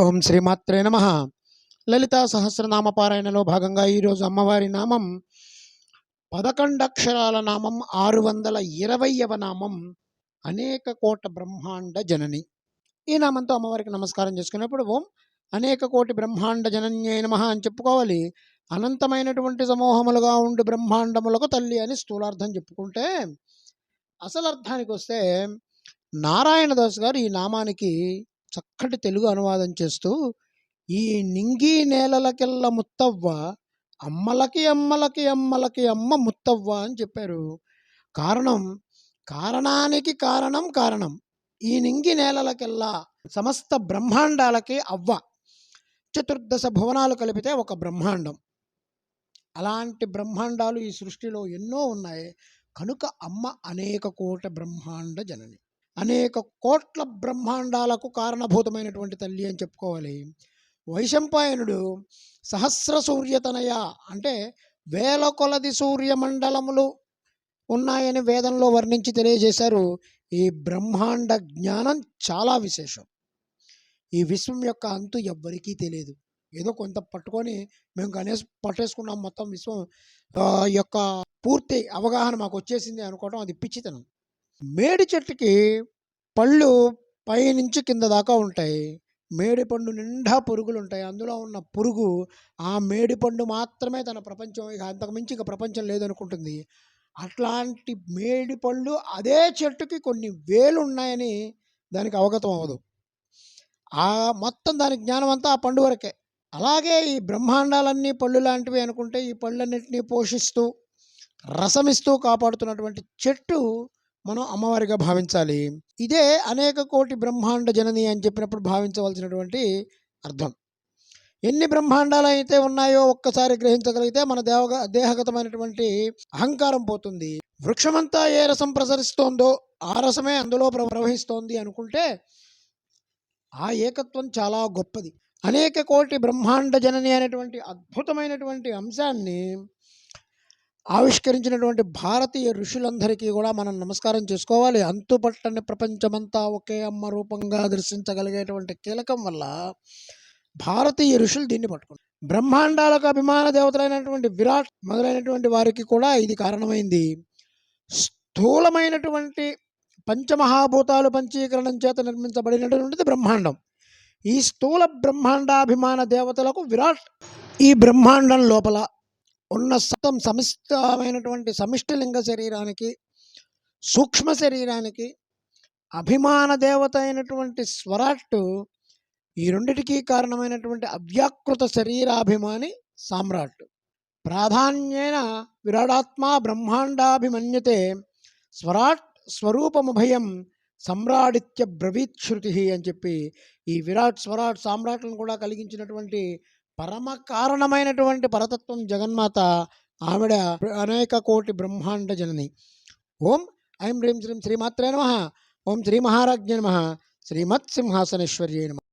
ఓం శ్రీమాత్రే నమ. లలితా సహస్రనామ పారాయణలో భాగంగా ఈరోజు అమ్మవారి నామం 11 అక్షరాల నామం, 620వ నామం అనేక కోట బ్రహ్మాండ జనని. ఈ నామంతో అమ్మవారికి నమస్కారం చేసుకున్నప్పుడు ఓం అనేక కోటి బ్రహ్మాండ జనన్యై నమః అని చెప్పుకోవాలి. అనంతమైనటువంటి సమూహములుగా ఉండి బ్రహ్మాండములకు తల్లి అని స్థూలార్థం చెప్పుకుంటే, అసలు అర్థానికి వస్తే నారాయణదాస్ గారు ఈ నామానికి చక్కటి తెలుగు అనువాదం చేస్తూ, ఈ నింగి నేలలకెల్ల ముత్తవ్వ, అమ్మలకి అమ్మలకి అమ్మలకి అమ్మ ముత్తవ్వ అని చెప్పారు. కారణం, కారణానికి కారణం కారణం. ఈ నింగి నేలలకెల్లా సమస్త బ్రహ్మాండాలకి అవ్వ. చతుర్దశ భువనాలు కలిపితే ఒక బ్రహ్మాండం. అలాంటి బ్రహ్మాండాలు ఈ సృష్టిలో ఎన్నో ఉన్నాయి. కనుక అమ్మ అనేక కోట బ్రహ్మాండ జనని, అనేక కోట్ల బ్రహ్మాండాలకు కారణభూతమైనటువంటి తల్లి అని చెప్పుకోవాలి. వైశంపాయనుడు సహస్ర సూర్యతనయ అంటే వేల కొలది సూర్యమండలములు ఉన్నాయని వేదంలో వర్ణించి తెలియజేశారు. ఈ బ్రహ్మాండ జ్ఞానం చాలా విశేషం. ఈ విశ్వం యొక్క అంతు ఎవ్వరికీ తెలియదు. ఏదో కొంత పట్టుకొని మేము పట్టేసుకున్నాం, మొత్తం విశ్వం యొక్క పూర్తి అవగాహన మాకు వచ్చేసింది అనుకోవటం అది పిచ్చితనం. మేడి చెట్టుకి పళ్ళు పైనుంచి కింద దాకా ఉంటాయి. మేడి పండు నిండా పురుగులు ఉంటాయి. అందులో ఉన్న పురుగు ఆ మేడి పండు మాత్రమే తన ప్రపంచం, ఇక అంతకుమించి ఇక ప్రపంచం లేదనుకుంటుంది. అట్లాంటి మేడి పళ్ళు అదే చెట్టుకి కొన్ని వేలు ఉన్నాయని దానికి అవగతం అవ్వదు. ఆ మొత్తం దాని జ్ఞానం అంతా ఆ పండు వరకే. అలాగే ఈ బ్రహ్మాండాలన్నీ పళ్ళు లాంటివి అనుకుంటే, ఈ పళ్ళన్నింటినీ పోషిస్తూ రసమిస్తూ కాపాడుతున్నటువంటి చెట్టు మనం అమ్మవారిగా భావించాలి. ఇదే అనేక కోటి బ్రహ్మాండ జనని అని చెప్పినప్పుడు భావించవలసినటువంటి అర్థం. ఎన్ని బ్రహ్మాండాలు అయితే ఉన్నాయో ఒక్కసారి గ్రహించగలిగితే మన దేహగతమైనటువంటి అహంకారం పోతుంది. వృక్షమంతా ఏ రసం ప్రసరిస్తోందో ఆ రసమే అందులో ప్రవహిస్తోంది అనుకుంటే ఆ ఏకత్వం చాలా గొప్పది. అనేక కోటి బ్రహ్మాండ జనని అనేటువంటి అద్భుతమైనటువంటి అంశాన్ని ఆవిష్కరించినటువంటి భారతీయ ఋషులందరికీ కూడా మనం నమస్కారం చేసుకోవాలి. అంతుపట్టని ప్రపంచమంతా ఒకే అమ్మ రూపంగా దర్శించగలిగేటువంటి కీలకం వల్ల భారతీయ ఋషులు దీన్ని పట్టుకున్నారు. బ్రహ్మాండాలకు అభిమాన దేవతలైనటువంటి విరాట్ మొదలైనటువంటి వారికి కూడా ఇది కారణమైంది. స్థూలమైనటువంటి పంచమహాభూతాలు పంచీకరణం చేత నిర్మించబడినటువంటిది బ్రహ్మాండం. ఈ స్థూల బ్రహ్మాండాభిమాన దేవతలకు విరాట్. ఈ బ్రహ్మాండం లోపల ఉన్న సమిష్టమైనటువంటి సమిష్టలింగ శరీరానికి, సూక్ష్మ శరీరానికి అభిమాన దేవత అయినటువంటి స్వరాట్, ఈ రెండిటికీ కారణమైనటువంటి అవ్యాకృత శరీరాభిమాని సామ్రాట్. ప్రాధాన్యేన విరాడాత్మా బ్రహ్మాండాభిమన్యతే స్వరాట్ స్వరూపముభయం సమ్రాడిత్య బ్రవీత్ శృతి అని చెప్పి ఈ విరాట్ స్వరాట్ సామ్రాట్లను కూడా కలిగించినటువంటి పరమ కారణమైనటువంటి పరతత్వం జగన్మాత. ఆవిడ అనేక కోటి బ్రహ్మాండ జనని. ఓం ఐం హ్రీం శ్రీం శ్రీమాత్రే నమః. ఓం శ్రీ మహారాజ్ఞే నమః. శ్రీమత్ సింహాసనేశ్వర్యే నమః.